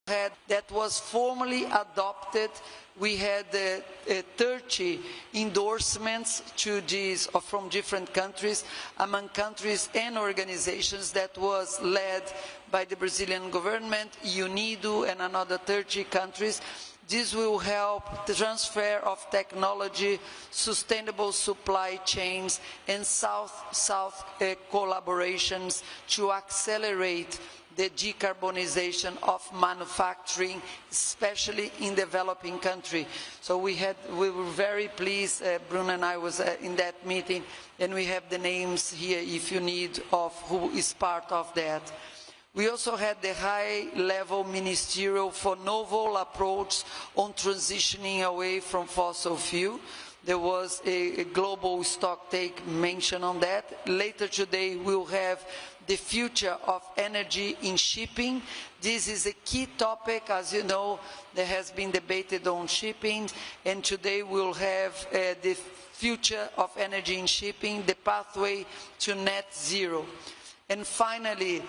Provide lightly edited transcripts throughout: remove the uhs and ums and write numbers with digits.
that was formally adopted. We had 30 endorsements to these from different countries, among countries and organizations, that was led by the Brazilian government, UNIDO, and another 30 countries. This will help the transfer of technology, sustainable supply chains, and South-South collaborations to accelerate the decarbonization of manufacturing, especially in developing countries. So we were very pleased, Bruno and I was in that meeting, and we have the names here if you need of who is part of that. We also had the high-level ministerial for novel approach on transitioning away from fossil fuel. There was a global stock take mention on that. Later today we'll have the future of energy in shipping. This is a key topic, as you know, that has been debated on shipping, and today we'll have the future of energy in shipping, the pathway to net zero. And finally,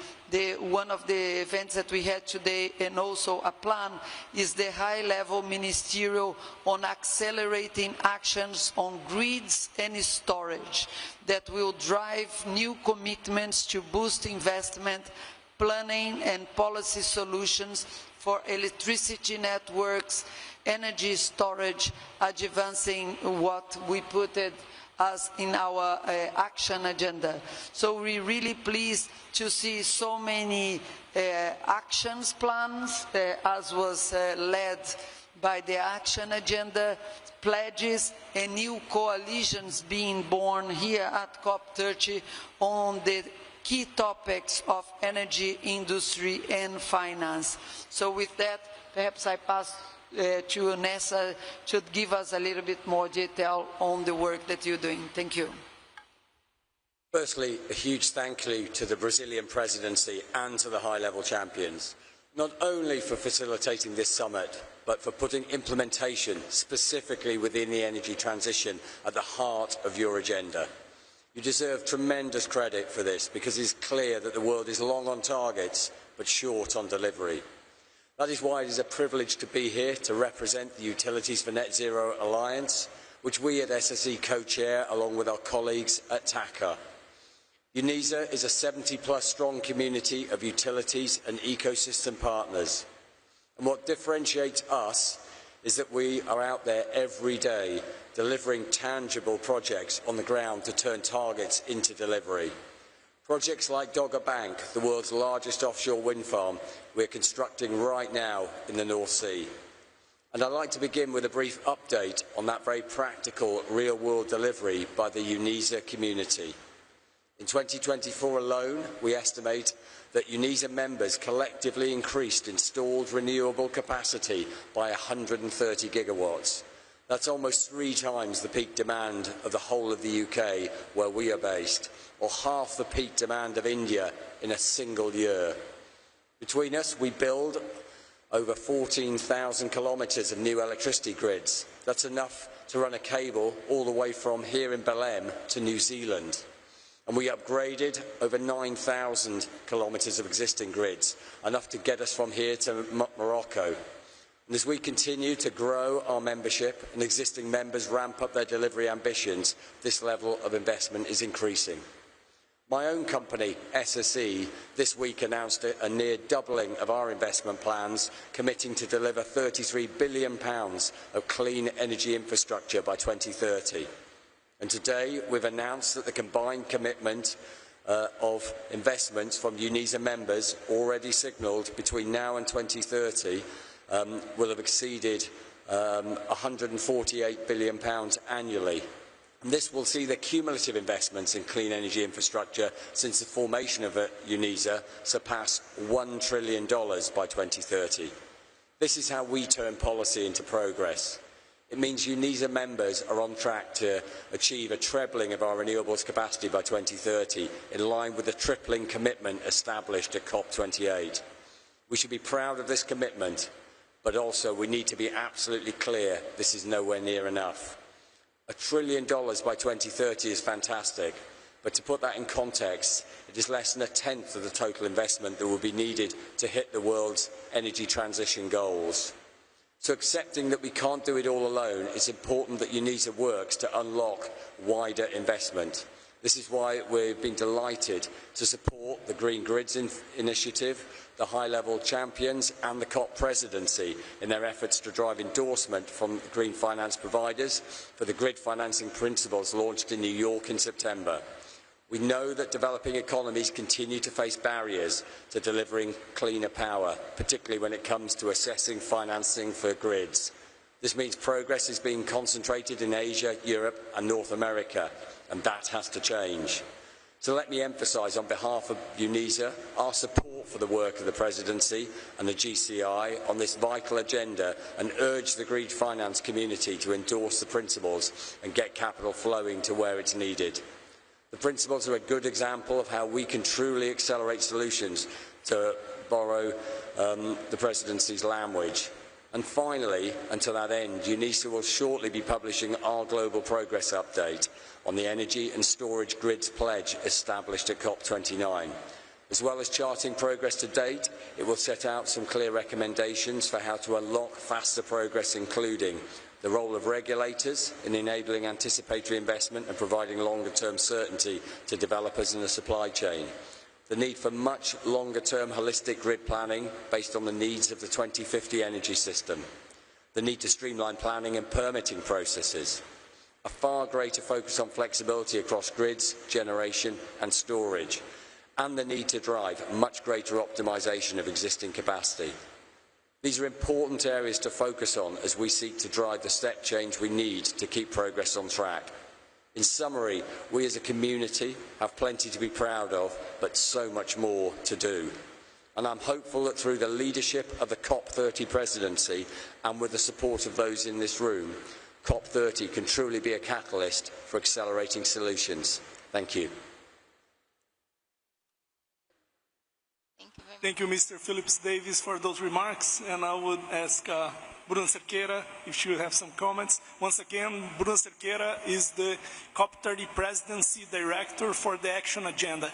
one of the events that we had today, and also a plan, is the high-level ministerial on accelerating actions on grids and storage that will drive new commitments to boost investment, planning and policy solutions for electricity networks, energy storage, advancing what we put it as in our action agenda. So we're really pleased to see so many actions plans, as was led by the action agenda, pledges, and new coalitions being born here at Cop30 on the key topics of energy, industry, and finance. So with that, perhaps I pass to Nessa to give us a little bit more detail on the work that you're doing. Thank you. Firstly, a huge thank you to the Brazilian presidency and to the high-level champions, not only for facilitating this summit, but for putting implementation, specifically within the energy transition, at the heart of your agenda. You deserve tremendous credit for this, because it is clear that the world is long on targets, but short on delivery. That is why it is a privilege to be here to represent the Utilities for Net Zero Alliance, which we at SSE co-chair along with our colleagues at TACA. UNISA is a 70-plus strong community of utilities and ecosystem partners. And what differentiates us is that we are out there every day delivering tangible projects on the ground to turn targets into delivery. Projects like Dogger Bank, the world's largest offshore wind farm, we're constructing right now in the North Sea. And I'd like to begin with a brief update on that very practical, real-world delivery by the UNISA community. In 2024 alone, we estimate that UNISA members collectively increased installed renewable capacity by 130 gigawatts. That's almost 3 times the peak demand of the whole of the UK, where we are based, or half the peak demand of India in a single year. Between us, we build over 14,000 kilometres of new electricity grids. That's enough to run a cable all the way from here in Belém to New Zealand. And we upgraded over 9,000 kilometres of existing grids, enough to get us from here to Morocco. And as we continue to grow our membership and existing members ramp up their delivery ambitions, this level of investment is increasing. My own company, SSE, this week announced a near doubling of our investment plans, committing to deliver £33 billion of clean energy infrastructure by 2030. And today we've announced that the combined commitment of investments from UNISA members already signalled between now and 2030 will have exceeded £148 billion annually. And this will see the cumulative investments in clean energy infrastructure since the formation of UNISA surpass $1 trillion by 2030. This is how we turn policy into progress. It means UNISA members are on track to achieve a trebling of our renewables capacity by 2030, in line with the tripling commitment established at Cop28. We should be proud of this commitment, but also we need to be absolutely clear this is nowhere near enough. $1 trillion by 2030 is fantastic, But to put that in context, it is less than a tenth of the total investment that will be needed to hit the world's energy transition goals. So accepting that we can't do it all alone, it's important that UNISA works to unlock wider investment. This is why we've been delighted to support the Green Grids Initiative, the high-level champions and the COP presidency in their efforts to drive endorsement from green finance providers for the grid financing principles launched in New York in September. We know that developing economies continue to face barriers to delivering cleaner power, particularly when it comes to assessing financing for grids. This means progress is being concentrated in Asia, Europe and North America, and that has to change. So let me emphasise on behalf of UNISA our support for the work of the Presidency and the GCI on this vital agenda and urge the green finance community to endorse the principles and get capital flowing to where it's needed. The principles are a good example of how we can truly accelerate solutions, to borrow the Presidency's language. And finally, and to that end, UNISA will shortly be publishing our Global Progress Update on the Energy and Storage Grids Pledge established at Cop29. As well as charting progress to date, it will set out some clear recommendations for how to unlock faster progress, including the role of regulators in enabling anticipatory investment and providing longer-term certainty to developers in the supply chain, the need for much longer-term holistic grid planning based on the needs of the 2050 energy system, the need to streamline planning and permitting processes, a far greater focus on flexibility across grids, generation and storage, and the need to drive much greater optimisation of existing capacity. These are important areas to focus on as we seek to drive the step change we need to keep progress on track. In summary, we as a community have plenty to be proud of, but so much more to do. And I'm hopeful that through the leadership of the Cop30 presidency and with the support of those in this room, Cop30 can truly be a catalyst for accelerating solutions. Thank you. Thank you, Mr. Phillips Davis, for those remarks. And I would ask Bruna Cerqueira if she would have some comments. Once again, Bruna Cerqueira is the Cop30 Presidency Director for the Action Agenda.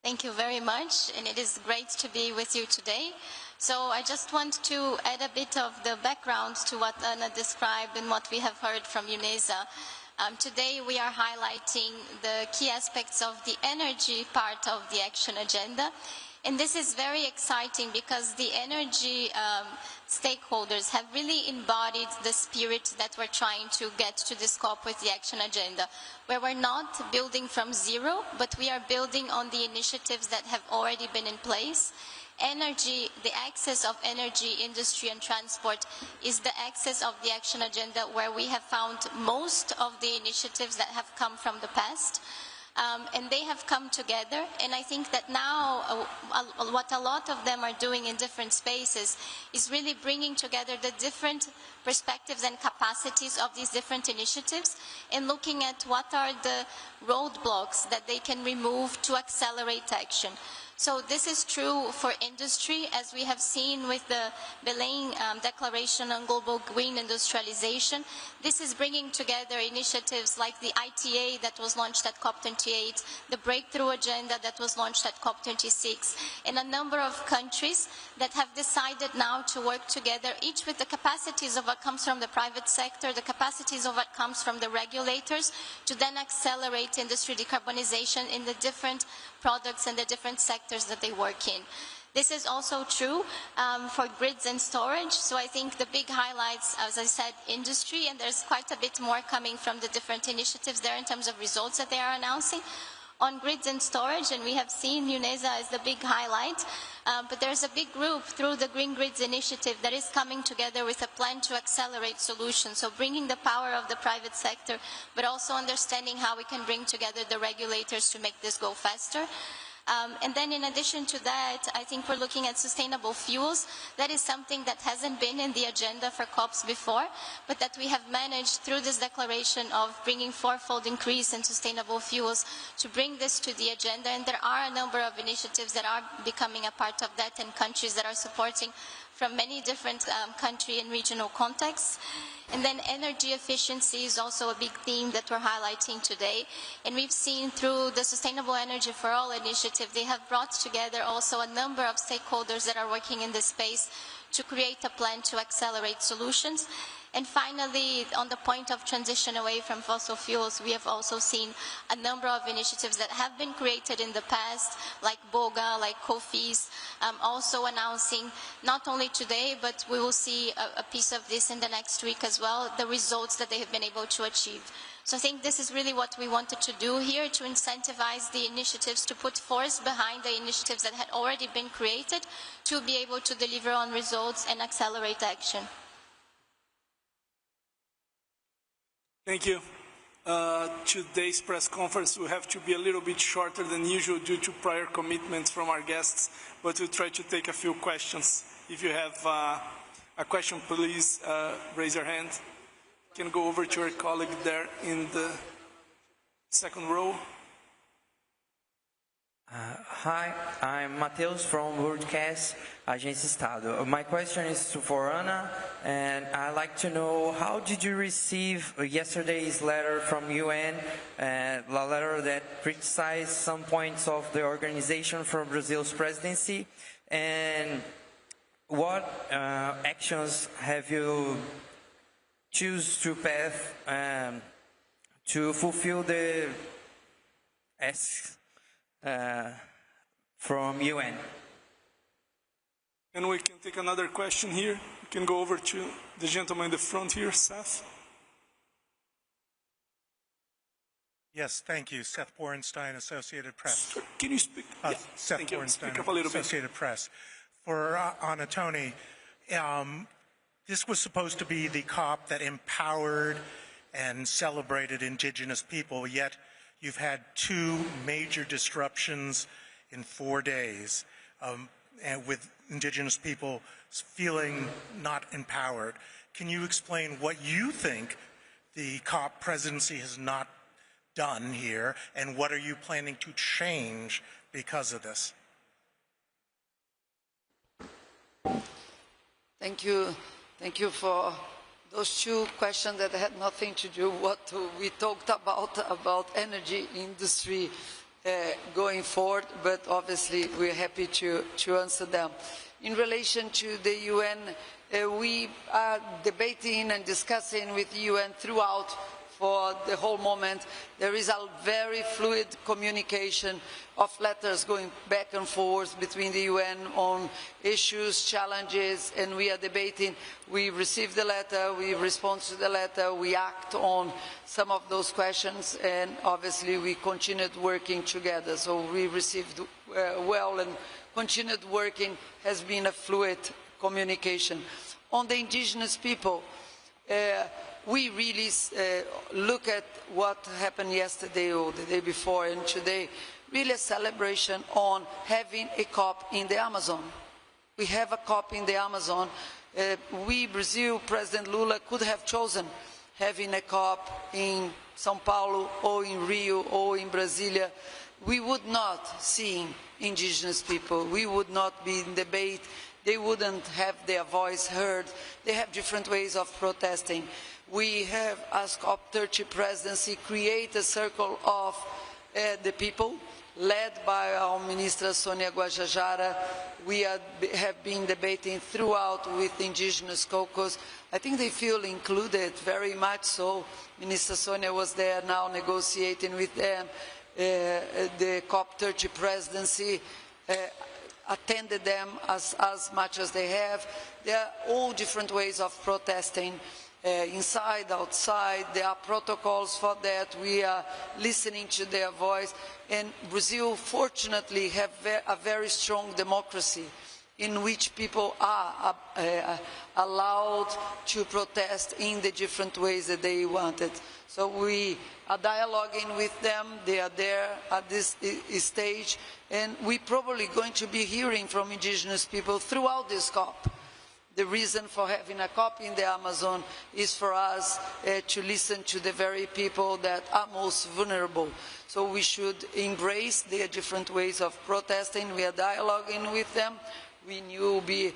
Thank you very much, and it is great to be with you today. So I just want to add a bit of the background to what Anna described and what we have heard from UNESA. Today we are highlighting the key aspects of the energy part of the action agenda. And this is very exciting because the energy stakeholders have really embodied the spirit that we're trying to get to this COP with the action agenda, where we're not building from zero, but we are building on the initiatives that have already been in place. Energy, the access of energy, industry and transport is the access of the action agenda where we have found most of the initiatives that have come from the past. And they have come together, and I think that now what a lot of them are doing in different spaces is really bringing together the different perspectives and capacities of these different initiatives and looking at what are the roadblocks that they can remove to accelerate action. So this is true for industry, as we have seen with the Belém Declaration on Global Green Industrialization. This is bringing together initiatives like the ITA that was launched at COP28, the Breakthrough Agenda that was launched at COP26, and a number of countries that have decided now to work together, each with the capacities of what comes from the private sector, the capacities of what comes from the regulators, to then accelerate industry decarbonization in the different products and the different sectors that they work in. This is also true for grids and storage. So I think the big highlights, as I said, industry, and there's quite a bit more coming from the different initiatives there in terms of results that they are announcing. On grids and storage, and we have seen UNESA as the big highlight, but there's a big group through the Green Grids Initiative that is coming together with a plan to accelerate solutions. So bringing the power of the private sector, but also understanding how we can bring together the regulators to make this go faster. And then in addition to that, I think we're looking at sustainable fuels. That is something that hasn't been in the agenda for COPs before, but that we have managed through this declaration of bringing fourfold increase in sustainable fuels to bring this to the agenda. And there are a number of initiatives that are becoming a part of that and countries that are supporting from many different country and regional contexts. And then energy efficiency is also a big theme that we're highlighting today. And we've seen through the Sustainable Energy for All initiative, they have brought together also a number of stakeholders that are working in this space to create a plan to accelerate solutions. And finally, on the point of transition away from fossil fuels, we have also seen a number of initiatives that have been created in the past, like BOGA, like COFIs, also announcing, not only today, but we will see a piece of this in the next week as well, the results that they have been able to achieve. So I think this is really what we wanted to do here, to incentivize the initiatives, to put force behind the initiatives that had already been created, to be able to deliver on results and accelerate action. Thank you. Today's press conference will have to be a little bit shorter than usual due to prior commitments from our guests, but we'll try to take a few questions. If you have a question, please raise your hand. You can go over to your colleague there in the second row. Hi, I'm Matheus from Broadcast Agência Estado. My question is for Ana, and I'd like to know, how did you receive yesterday's letter from UN, a letter that criticized some points of the organization from Brazil's presidency, and what actions have you choose to path to fulfill the asks from UN? And we can take another question here. We can go over to the gentleman in the front here, Seth. Yes, thank you. Seth Borenstein, Associated Press. Can you speak? Seth Borenstein, speak up a little Associated Press. For Ana Tony, this was supposed to be the COP that empowered and celebrated indigenous people, yet you've had two major disruptions in 4 days, and with indigenous people feeling not empowered. Can you explain what you think the COP presidency has not done here, and what are you planning to change because of this? Thank you. Thank you for those two questions that had nothing to do with what we talked about energy industry going forward, but obviously we're happy to answer them. In relation to the UN, we are debating and discussing with the UN throughout for the whole moment. There is a very fluid communication of letters going back and forth between the UN on issues, challenges, and we are debating. We receive the letter, we respond to the letter, we act on some of those questions, and obviously we continued working together. So we received well, and continued working has been a fluid communication. On the indigenous people, we really look at what happened yesterday or the day before and today, really a celebration on having a COP in the Amazon. We have a COP in the Amazon. Brazil, President Lula could have chosen having a COP in São Paulo or in Rio or in Brasilia. We would not see indigenous people. We would not be in debate. They wouldn't have their voice heard. They have different ways of protesting. We have, as Cop30 presidency, create a circle of the people, led by our Minister Sonia Guajajara. We have been debating throughout with indigenous caucus. I think they feel included, very much so. Minister Sonia was there now negotiating with them. The Cop30 presidency attended them as much as they have. There are all different ways of protesting. Inside, outside, there are protocols for that. We are listening to their voice. And Brazil, fortunately, have a very strong democracy in which people are allowed to protest in the different ways that they wanted. So we are dialoguing with them. They are there at this stage. And we're probably going to be hearing from indigenous people throughout this COP. The reason for having a COP in the Amazon is for us to listen to the very people that are most vulnerable. So we should embrace their different ways of protesting. We are dialoguing with them. we knew would be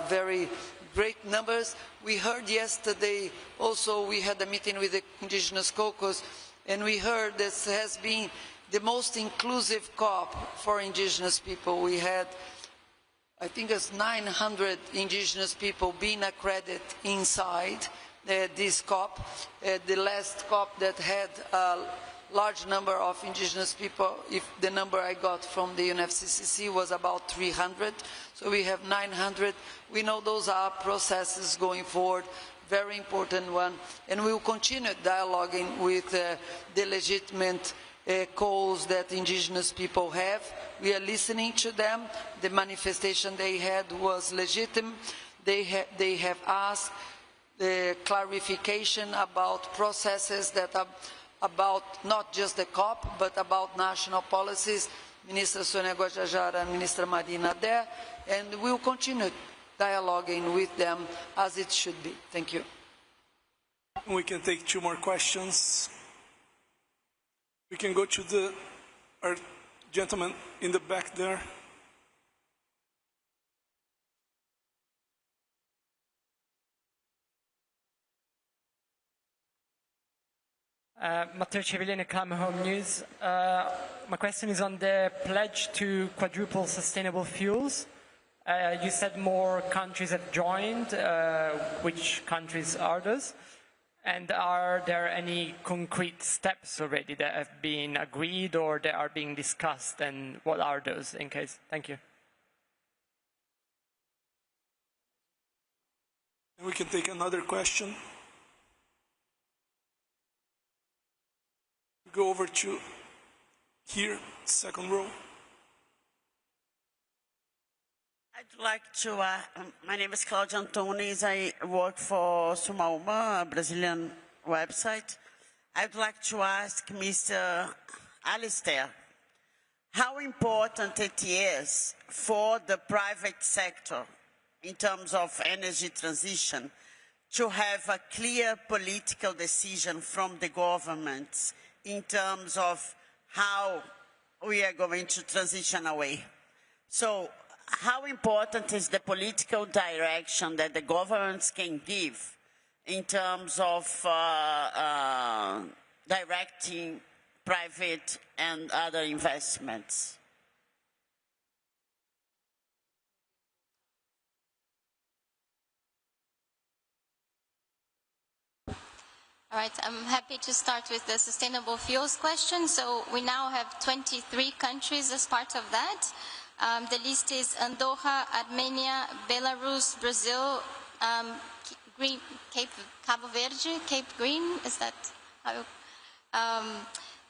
very great numbers. We heard yesterday also, we had a meeting with the Indigenous Caucus, and we heard this has been the most inclusive COP for Indigenous people. We had, I think it's 900 Indigenous people being accredited inside this COP. The last COP that had a large number of Indigenous people, if the number I got from the UNFCCC was about 300, so we have 900. We know those are processes going forward, very important one, and we will continue dialoguing with the legitimate calls that Indigenous people have. We are listening to them. The manifestation they had was legitimate. They have asked clarification about processes that are about not just the COP, but about national policies. Minister Sonia Guajajara and Minister Marina there, and we will continue dialoguing with them as it should be. Thank you. We can take 2 more questions. We can go to our gentleman in the back there. Matteo Civiliani, Climate Home News. My question is on the pledge to quadruple sustainable fuels. You said more countries have joined. Which countries are those? And are there any concrete steps already that have been agreed or that are being discussed, and what are those in case? Thank you. We can take another question. Go over to here, second row. I'd like to, my name is Claudia Antunes. I work for Sumauma, a Brazilian website. I'd like to ask Mr. Alistair how important it is for the private sector in terms of energy transition to have a clear political decision from the governments in terms of how we are going to transition away. So how important is the political direction that the governments can give in terms of directing private and other investments? All right, I'm happy to start with the sustainable fuels question. So we now have 23 countries as part of that. The list is Andorra, Armenia, Belarus, Brazil, Cabo Verde, Cape Green, is that how?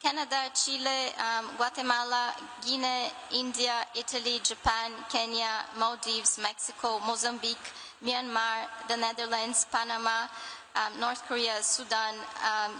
Canada, Chile, Guatemala, Guinea, India, Italy, Japan, Kenya, Maldives, Mexico, Mozambique, Myanmar, the Netherlands, Panama, North Korea, Sudan,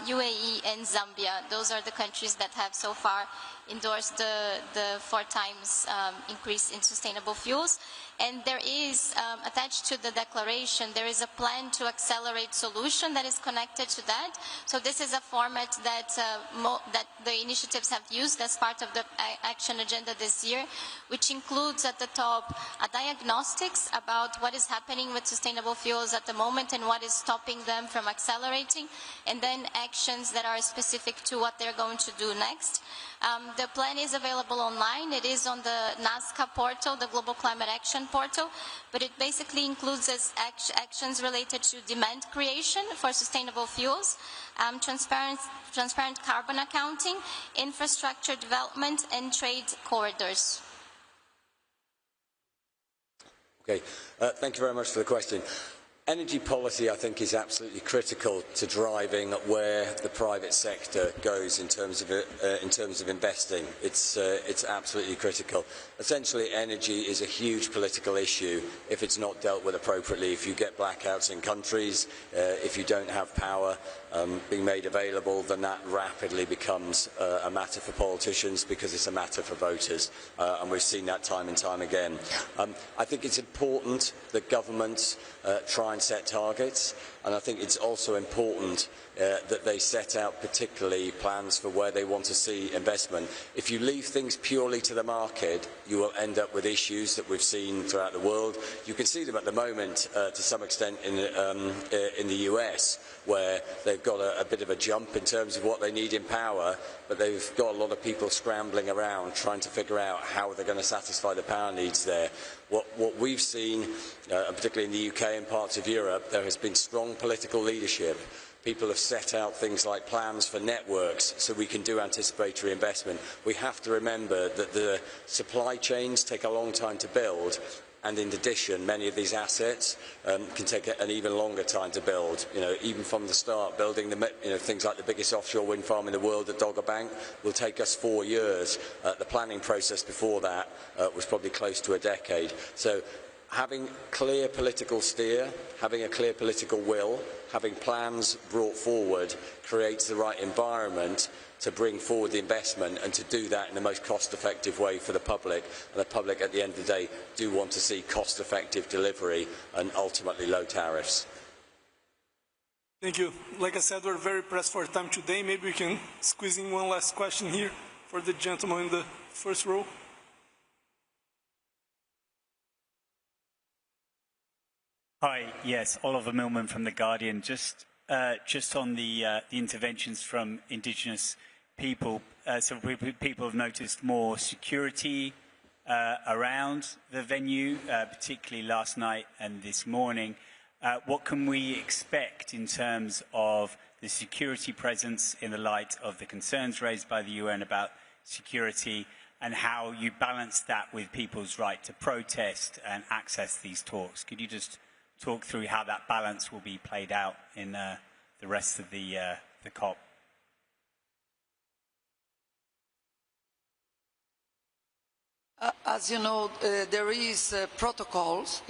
UAE, and Zambia. Those are the countries that have so far endorsed the 4 times increase in sustainable fuels. And there is, attached to the declaration, there is a plan to accelerate solution that is connected to that. So this is a format that, that the initiatives have used as part of the action agenda this year, which includes at the top a diagnostics about what is happening with sustainable fuels at the moment and what is stopping them from accelerating, and then actions that are specific to what they're going to do next. The plan is available online. It is on the NASCA portal, the Global Climate Action portal, but it basically includes actions related to demand creation for sustainable fuels, transparent carbon accounting, infrastructure development, and trade corridors. Okay, thank you very much for the question. Energy policy, I think, is absolutely critical to driving where the private sector goes in terms of investing. It's absolutely critical. Essentially, energy is a huge political issue if it's not dealt with appropriately. If you get blackouts in countries, if you don't have power being made available, then that rapidly becomes a matter for politicians because it's a matter for voters, and we've seen that time and time again. I think it's important that governments try and and set targets. And I think it's also important that they set out particularly plans for where they want to see investment. If you leave things purely to the market, you will end up with issues that we've seen throughout the world. You can see them at the moment to some extent in the US, where they've got a bit of a jump in terms of what they need in power, but they've got a lot of people scrambling around trying to figure out how they're going to satisfy the power needs there. What we've seen, and particularly in the UK and parts of Europe, there has been strong political leadership. People have set out things like plans for networks so we can do anticipatory investment. We have to remember that the supply chains take a long time to build, and in addition, many of these assets can take an even longer time to build. You know, even from the start, building things like the biggest offshore wind farm in the world, the Dogger Bank, will take us 4 years. The planning process before that was probably close to a decade. So having clear political steer, having a clear political will, having plans brought forward creates the right environment to bring forward the investment, and to do that in the most cost-effective way for the public. And the public, at the end of the day, do want to see cost-effective delivery and ultimately low tariffs. Thank you. Like I said, we're very pressed for time today. Maybe we can squeeze in one last question here for the gentleman in the first row. Hi, yes, Oliver Millman from The Guardian. Just on the interventions from indigenous people, so people have noticed more security around the venue, particularly last night and this morning. What can we expect in terms of the security presence in the light of the concerns raised by the UN about security, and how you balance that with people's right to protest and access these talks? Could you just talk through how that balance will be played out in the rest of the COP? As you know, there is protocols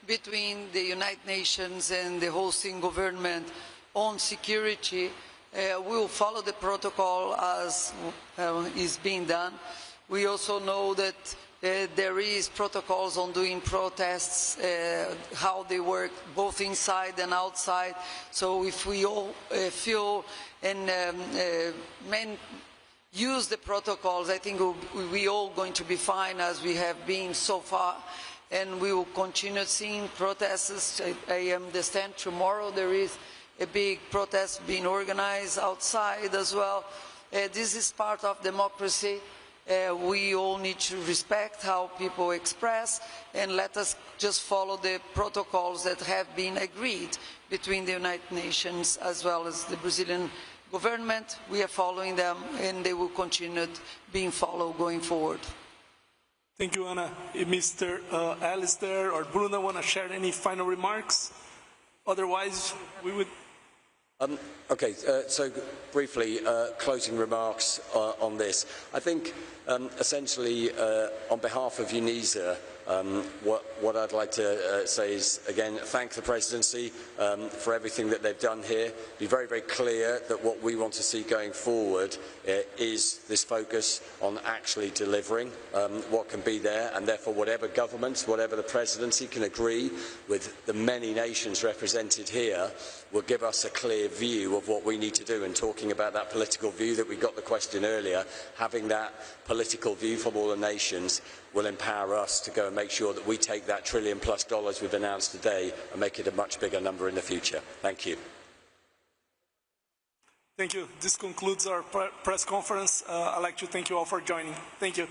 between the United Nations and the hosting government on security. We will follow the protocol as is being done. We also know that there is protocols on doing protests, how they work both inside and outside. So if we all feel and use the protocols, I think we all going to be fine, as we have been so far. And we will continue seeing protests. I understand tomorrow there is a big protest being organized outside as well. This is part of democracy. We all need to respect how people express, and let us just follow the protocols that have been agreed between the United Nations as well as the Brazilian government. We are following them, and they will continue being followed going forward. Thank you, Ana. If Mr. Alistair or Bruno want to share any final remarks? Otherwise, we would... Okay, so briefly, closing remarks on this. I think essentially on behalf of UNISA, what I'd like to say is, again, thank the presidency for everything that they've done here. Be very, very clear that what we want to see going forward is this focus on actually delivering what can be there, and therefore whatever governments, whatever the presidency can agree with the many nations represented here will give us a clear view of what we need to do. And talking about that political view that we got the question earlier, having that political view from all the nations will empower us to go and make sure that we take that $1 trillion+ we've announced today and make it a much bigger number in the future. Thank you. Thank you. This concludes our press conference. I'd like to thank you all for joining. Thank you.